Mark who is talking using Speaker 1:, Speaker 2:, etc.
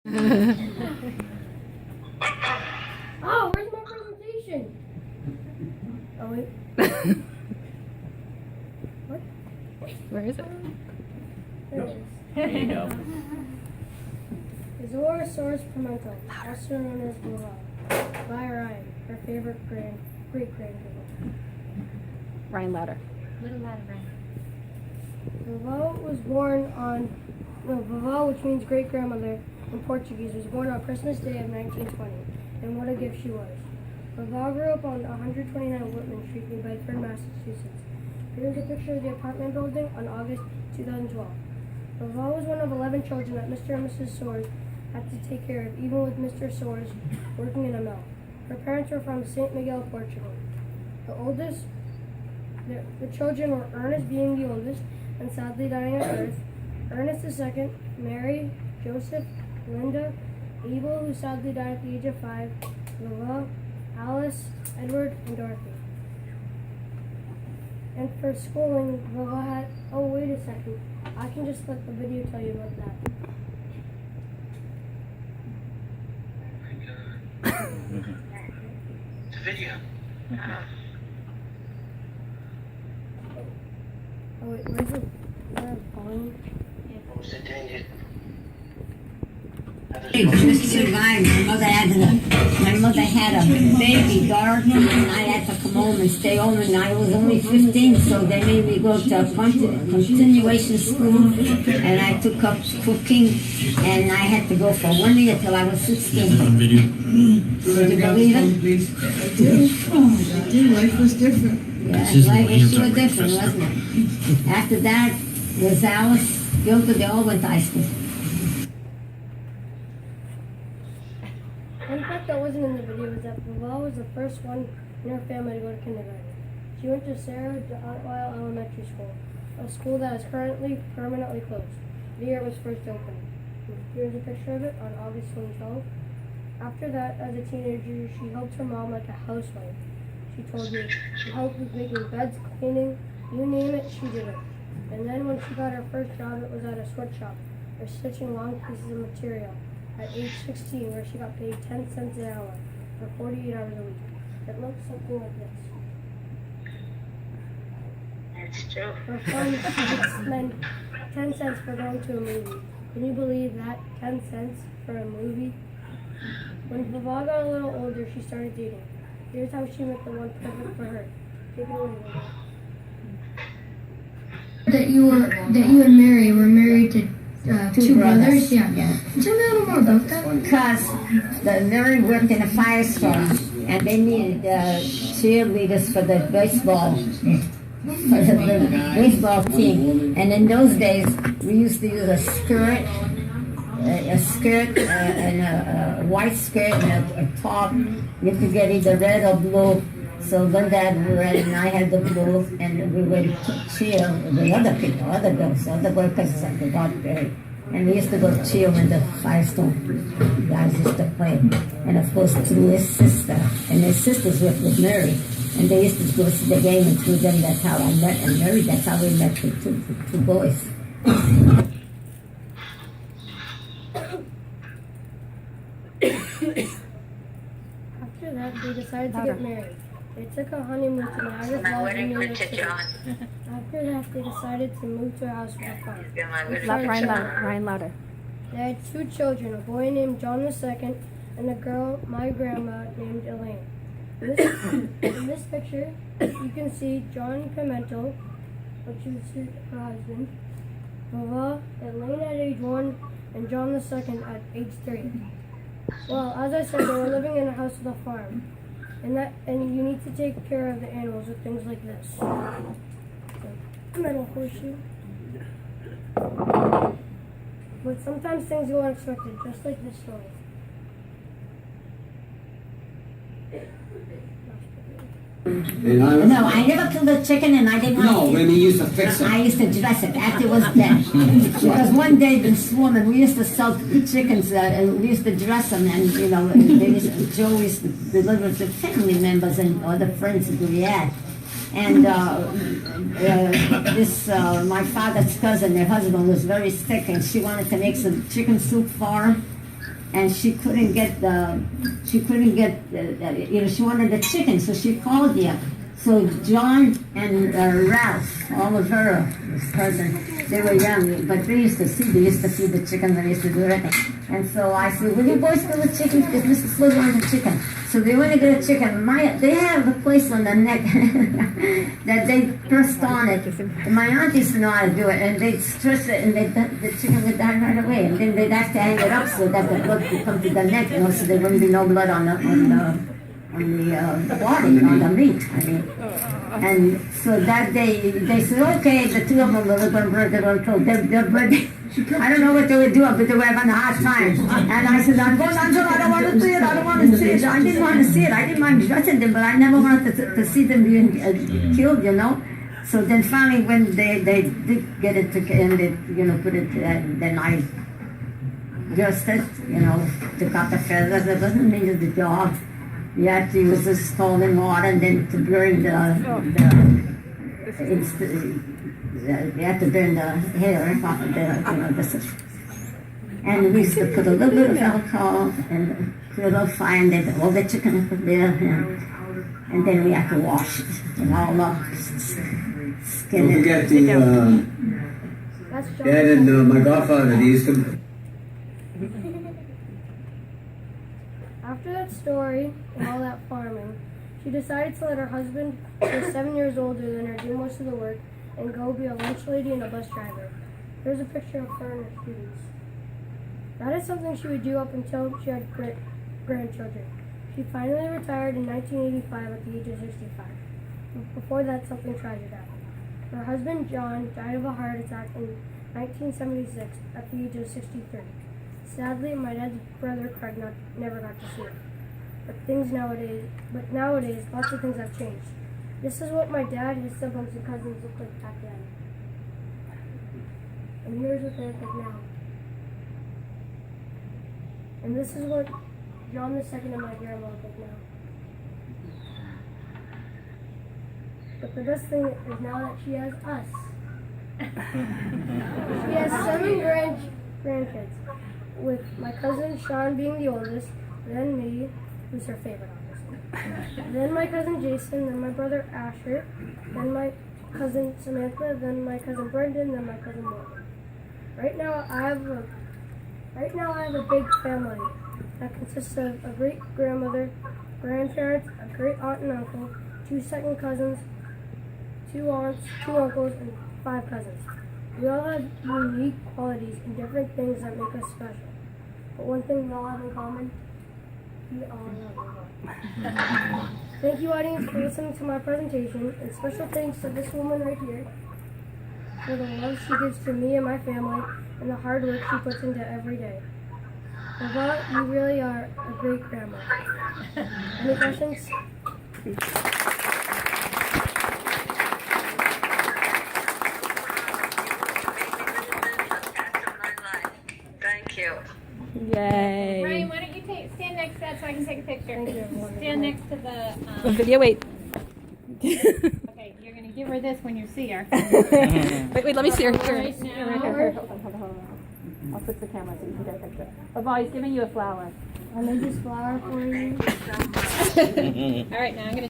Speaker 1: Oh, where's my presentation? Oh, wait. What?
Speaker 2: Where is it?
Speaker 1: There it is.
Speaker 3: There you go.
Speaker 1: Zorosaurus pimental, also known as Vava, by Ryan, her favorite great-grandmother.
Speaker 2: Ryan Louder.
Speaker 4: Little louder, Ryan.
Speaker 1: Vava was born on, Vava, which means great-grandmother in Portuguese, was born on Christmas Day of 1920, and what a gift she was. Vava grew up on 129 Whitman Street in Bedford, Massachusetts. Here's a picture of the apartment building on August 2012. Vava was one of 11 children that Mr. and Mrs. Soares had to take care of, even with Mr. Soares working in a mill. Her parents were from St. Miguel, Portugal. The children were Ernest being the oldest and sadly dying at birth, Ernest II, Mary, Joseph, Linda, Abel, who sadly died at the age of 5, Vava, Alice, Edward, and Dorothy. And for schooling, Vava had, oh wait a second, I can just let the video tell you about that.
Speaker 5: It's a video.
Speaker 1: Oh wait, where's the volume?
Speaker 5: What was the danger?
Speaker 6: Just survived. My mother had a baby daughter, and I had to come home and stay home. And I was only 15, so they made me go to a continuation school, and I took up cooking, and I had to go for 1 year till I was 16. Did you believe it?
Speaker 7: I did. Oh, I did. Life was different.
Speaker 6: Yeah, life was sure different, wasn't it? After that was Alice, Gilda, they all went to high school.
Speaker 1: One fact that wasn't in the video is that Vava was the first one in her family to go to kindergarten. She went to Sarah Otwell Elementary School, a school that is currently permanently closed. The year it was first opened. Here's a picture of it on August 2012. After that, as a teenager, she helped her mom like a housewife. She told me she helped with making beds, cleaning, you name it, she did it. And then when she got her first job, it was at a sweatshop, or stitching long pieces of material. At age 16, where she got paid 10 cents an hour for 48 hours a week. It looks something like this.
Speaker 4: That's true.
Speaker 1: For fun, she spent 10 cents for going to a movie. Can you believe that? 10 cents for a movie? When Vava got a little older, she started dating. Here's how she met the one perfect for her. Take it away, Vava. That you and Mary were married to two brothers? Yeah. Tell me a little more about that.
Speaker 6: Because Mary worked in a firestorm, and they needed cheerleaders for the baseball team. And in those days, we used to use a skirt and a white skirt and a top. You could get either red or blue. So Linda had red and I had the blue, and we would cheer the other people, other girls, other workers at the doctor. And we used to go cheer when the firestorm guys used to play. And of course through his sister, and his sisters worked with Mary. And they used to go to the game, and through them that's how I met, and Mary, that's how we met the two boys.
Speaker 1: After that, they decided to get married. They took a honeymoon to Niagara Falls in New York City. After that, they decided to move to a house with a farm.
Speaker 2: Ryan Louder.
Speaker 1: They had two children, a boy named John II and a girl, my grandma, named Elaine. In this picture, you can see John Pimentel, which is her husband, Vava, Elaine at age 1, and John II at age 3. Well, as I said, they were living in a house with a farm. And you need to take care of the animals with things like this. A metal horseshoe. But sometimes things go unexpected, just like this story.
Speaker 6: No, I never killed a chicken, and I didn't want to.
Speaker 7: No, when he used to fix it.
Speaker 6: I used to dress it after it was dead. Because one day this woman, we used to sell chickens, and we used to dress them, and Joe used to deliver to family members and other friends that we had. And my father's cousin, their husband, was very sick, and she wanted to make some chicken soup for him. and she couldn't get she wanted the chicken, so she called you. So John and Ralph, Oliver, his cousin, they were young, but they used to feed the chicken, they used to do everything. And so I said, will you boys get the chicken? Because Mrs. Slug wants the chicken. So they went to get a chicken. They have a place on the neck that they pressed on it. And my aunt used to know how to do it, and they'd stretch it, and the chicken would die right away. And then they'd have to hang it up so that the blood could come to the neck, so there wouldn't be no blood on the body, on the meat, I mean. And so that day, they said, okay, the two of them were going to break it on cold. I don't know what they were doing, but they were having a hard time. And I said, I'm going until I don't want to see it, I don't want to see it. I didn't want to see it. I didn't mind dressing them, but I never wanted to see them being killed, you know. So then finally, when they did get it to, and they, put it, then I dressed it, took out the feathers. It wasn't me the dog. You have to use the scalding water, and then to burn you have to burn the hair off of and we used to put a little bit of alcohol and put a little fire, and then all the chicken up there, and then we have to wash it and all up, skin
Speaker 3: Don't
Speaker 6: it.
Speaker 3: forget the
Speaker 1: That's John.
Speaker 3: dad and my godfather. They used to.
Speaker 1: After that story and all that farming, she decided to let her husband, who was 7 years older than her, do most of the work and go be a lunch lady and a bus driver. Here's a picture of her and her students. That is something she would do up until she had grandchildren. She finally retired in 1985 at the age of 65. Before that, something tragic happened. Her husband, John, died of a heart attack in 1976 at the age of 63. Sadly, my dad's brother Craig never got to see it. But nowadays, lots of things have changed. This is what my dad, his siblings, and cousins looked like back then. And here's what they look like now. And this is what John II and my grandma look like now. But the best thing is now that she has us. She has 7 grandkids, with my cousin Sean being the oldest, then me, who's her favorite, obviously. Then my cousin Jason, then my brother Asher, then my cousin Samantha, then my cousin Brendan, then my cousin Morgan. Right now I have a big family that consists of a great grandmother, grandparents, a great aunt and uncle, 2 second cousins, 2 aunts, 2 uncles, and 5 cousins. We all have unique qualities and different things that make us special. But one thing we all have in common, we all love God. Thank you, audience, for listening to my presentation, and special thanks to this woman right here for the love she gives to me and my family and the hard work she puts into every day. Baba, you really are a great grandma. Any questions?
Speaker 4: Thank you.
Speaker 2: Yay.
Speaker 8: Ryan, why don't you stand next to that so I can take a picture?
Speaker 1: Thank you, everyone.
Speaker 8: Stand next to the.
Speaker 2: Video, wait.
Speaker 8: Okay, you're gonna give her this when you see her.
Speaker 2: wait, let me see her. Here.
Speaker 8: Right now.
Speaker 2: Here. Hold on. I'll switch the camera so you can get a picture. Oh, he's giving you a flower.
Speaker 1: I made this flower for you.
Speaker 8: All right, now I'm gonna